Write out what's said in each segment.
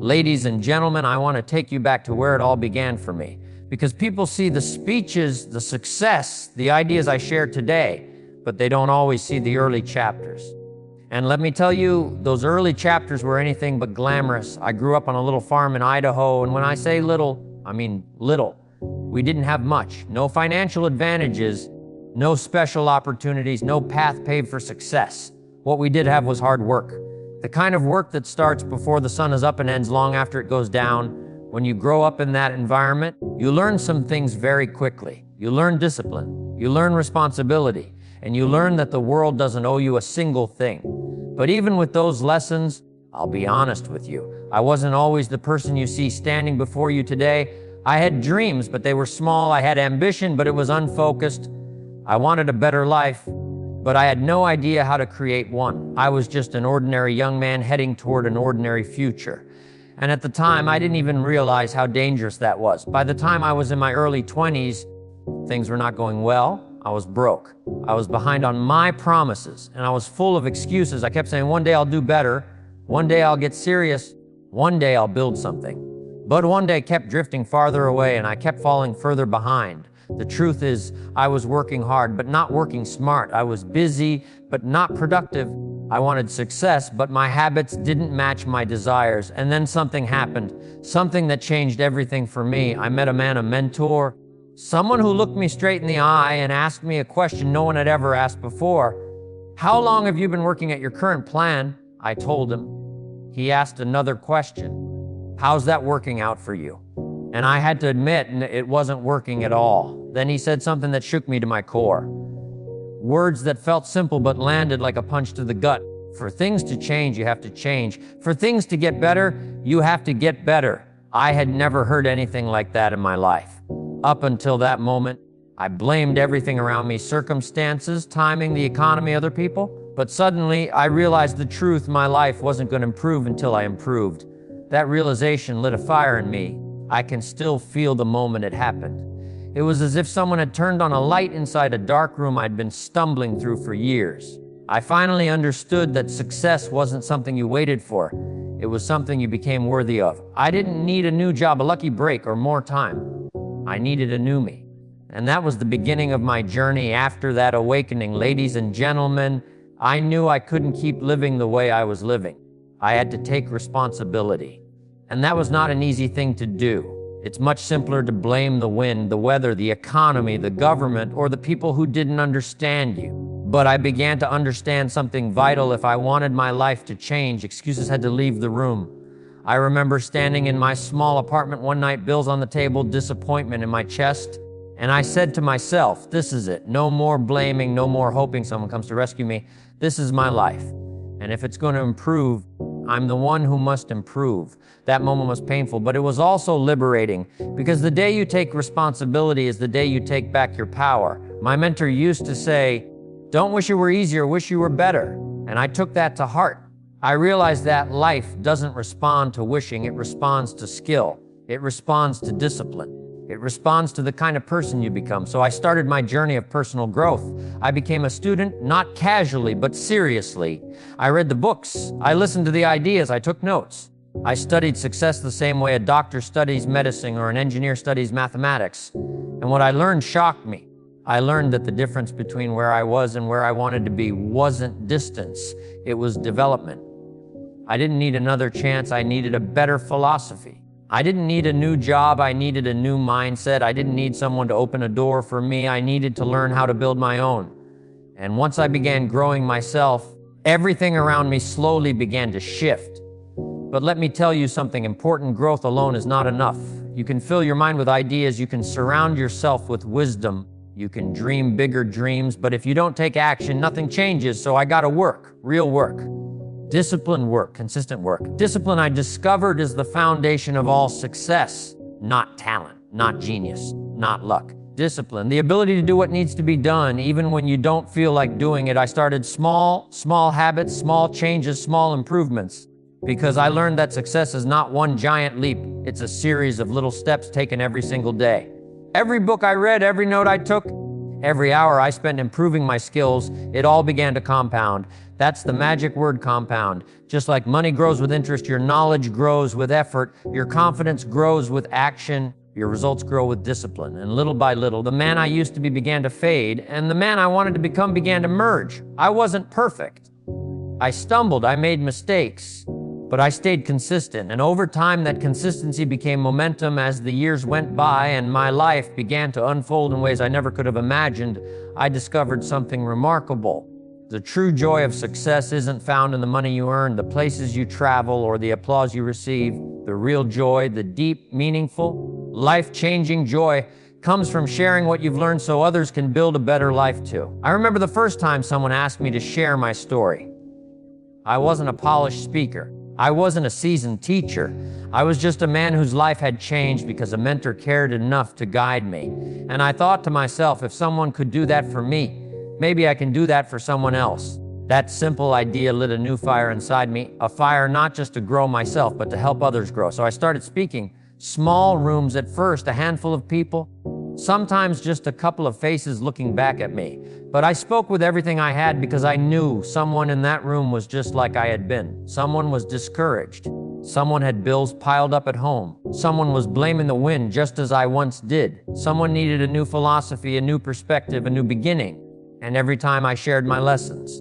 Ladies and gentlemen, I want to take you back to where it all began for me. Because people see the speeches, the success, the ideas I share today, but they don't always see the early chapters. And let me tell you, those early chapters were anything but glamorous. I grew up on a little farm in Idaho, and when I say little, I mean little. We didn't have much. No financial advantages, no special opportunities, no path paved for success. What we did have was hard work. The kind of work that starts before the sun is up and ends long after it goes down. When you grow up in that environment, you learn some things very quickly. You learn discipline, you learn responsibility, and you learn that the world doesn't owe you a single thing. But even with those lessons, I'll be honest with you, I wasn't always the person you see standing before you today. I had dreams, but they were small. I had ambition, but it was unfocused. I wanted a better life, but I had no idea how to create one. I was just an ordinary young man heading toward an ordinary future. And at the time, I didn't even realize how dangerous that was. By the time I was in my early 20s, things were not going well. I was broke. I was behind on my promises, and I was full of excuses. I kept saying, one day I'll do better. One day I'll get serious. One day I'll build something. But one day kept drifting farther away, and I kept falling further behind. The truth is, I was working hard, but not working smart. I was busy, but not productive. I wanted success, but my habits didn't match my desires. And then something happened, something that changed everything for me. I met a man, a mentor, someone who looked me straight in the eye and asked me a question no one had ever asked before. How long have you been working at your current plan? I told him. He asked another question. How's that working out for you? And I had to admit it wasn't working at all. Then he said something that shook me to my core. Words that felt simple but landed like a punch to the gut. For things to change, you have to change. For things to get better, you have to get better. I had never heard anything like that in my life. Up until that moment, I blamed everything around me, circumstances, timing, the economy, other people. But suddenly, I realized the truth: my life wasn't going to improve until I improved. That realization lit a fire in me. I can still feel the moment it happened. It was as if someone had turned on a light inside a dark room I'd been stumbling through for years. I finally understood that success wasn't something you waited for. It was something you became worthy of. I didn't need a new job, a lucky break, or more time. I needed a new me. And that was the beginning of my journey. After that awakening, ladies and gentlemen, I knew I couldn't keep living the way I was living. I had to take responsibility. And that was not an easy thing to do. It's much simpler to blame the wind, the weather, the economy, the government, or the people who didn't understand you. But I began to understand something vital. If I wanted my life to change, excuses had to leave the room. I remember standing in my small apartment one night, bills on the table, disappointment in my chest, and I said to myself, this is it. No more blaming, no more hoping someone comes to rescue me. This is my life. And if it's going to improve, I'm the one who must improve. That moment was painful, but it was also liberating, because the day you take responsibility is the day you take back your power. My mentor used to say, don't wish it were easier, wish you were better. And I took that to heart. I realized that life doesn't respond to wishing, it responds to skill. It responds to discipline. It responds to the kind of person you become. So I started my journey of personal growth. I became a student, not casually, but seriously. I read the books. I listened to the ideas. I took notes. I studied success the same way a doctor studies medicine or an engineer studies mathematics. And what I learned shocked me. I learned that the difference between where I was and where I wanted to be wasn't distance. It was development. I didn't need another chance. I needed a better philosophy. I didn't need a new job. I needed a new mindset. I didn't need someone to open a door for me. I needed to learn how to build my own. And once I began growing myself, everything around me slowly began to shift. But let me tell you something important. Growth alone is not enough. You can fill your mind with ideas. You can surround yourself with wisdom. You can dream bigger dreams. But if you don't take action, nothing changes. So I gotta work, real work. Disciplined work, consistent work. Discipline, I discovered, is the foundation of all success. Not talent, not genius, not luck. Discipline, the ability to do what needs to be done, even when you don't feel like doing it. I started small habits, small changes, small improvements. Because I learned that success is not one giant leap. It's a series of little steps taken every single day. Every book I read, every note I took, every hour I spent improving my skills, it all began to compound. That's the magic word, compound. Just like money grows with interest, your knowledge grows with effort, your confidence grows with action, your results grow with discipline. And little by little, the man I used to be began to fade, and the man I wanted to become began to merge. I wasn't perfect. I stumbled, I made mistakes, but I stayed consistent. And over time, that consistency became momentum as the years went by and my life began to unfold in ways I never could have imagined. I discovered something remarkable. The true joy of success isn't found in the money you earn, the places you travel, or the applause you receive. The real joy, the deep, meaningful, life-changing joy comes from sharing what you've learned so others can build a better life too. I remember the first time someone asked me to share my story. I wasn't a polished speaker. I wasn't a seasoned teacher. I was just a man whose life had changed because a mentor cared enough to guide me. And I thought to myself, if someone could do that for me, maybe I can do that for someone else. That simple idea lit a new fire inside me, a fire not just to grow myself, but to help others grow. So I started speaking. Small rooms at first, a handful of people, sometimes just a couple of faces looking back at me. But I spoke with everything I had because I knew someone in that room was just like I had been. Someone was discouraged. Someone had bills piled up at home. Someone was blaming the wind just as I once did. Someone needed a new philosophy, a new perspective, a new beginning. And every time I shared my lessons,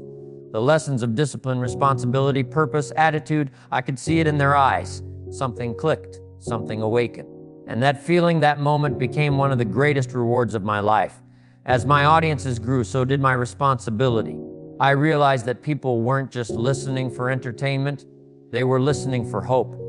the lessons of discipline, responsibility, purpose, attitude, I could see it in their eyes. Something clicked, something awakened. And that feeling, that moment, became one of the greatest rewards of my life. As my audiences grew, so did my responsibility. I realized that people weren't just listening for entertainment, they were listening for hope.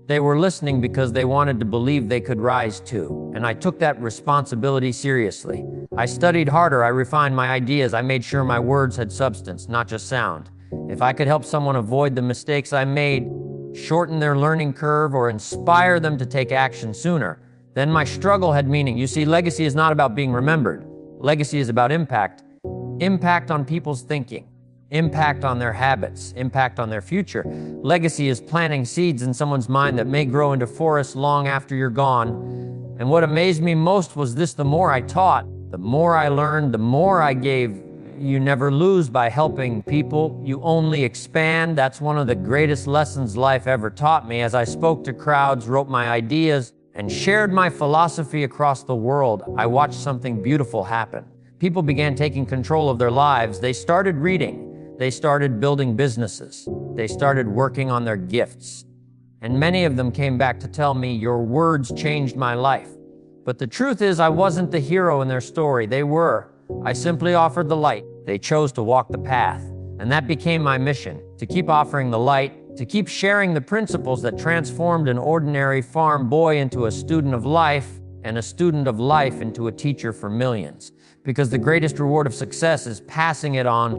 They were listening because they wanted to believe they could rise too. And I took that responsibility seriously. I studied harder, I refined my ideas, I made sure my words had substance, not just sound. If I could help someone avoid the mistakes I made, shorten their learning curve, or inspire them to take action sooner, then my struggle had meaning. You see, legacy is not about being remembered. Legacy is about impact. Impact on people's thinking, impact on their habits, impact on their future. Legacy is planting seeds in someone's mind that may grow into forests long after you're gone. And what amazed me most was this: the more I taught, the more I learned, the more I gave. You never lose by helping people, you only expand. That's one of the greatest lessons life ever taught me. As I spoke to crowds, wrote my ideas, and shared my philosophy across the world, I watched something beautiful happen. People began taking control of their lives. They started reading. They started building businesses. They started working on their gifts. And many of them came back to tell me, "Your words changed my life." But the truth is, I wasn't the hero in their story. They were. I simply offered the light. They chose to walk the path. And that became my mission, to keep offering the light, to keep sharing the principles that transformed an ordinary farm boy into a student of life, and a student of life into a teacher for millions. Because the greatest reward of success is passing it on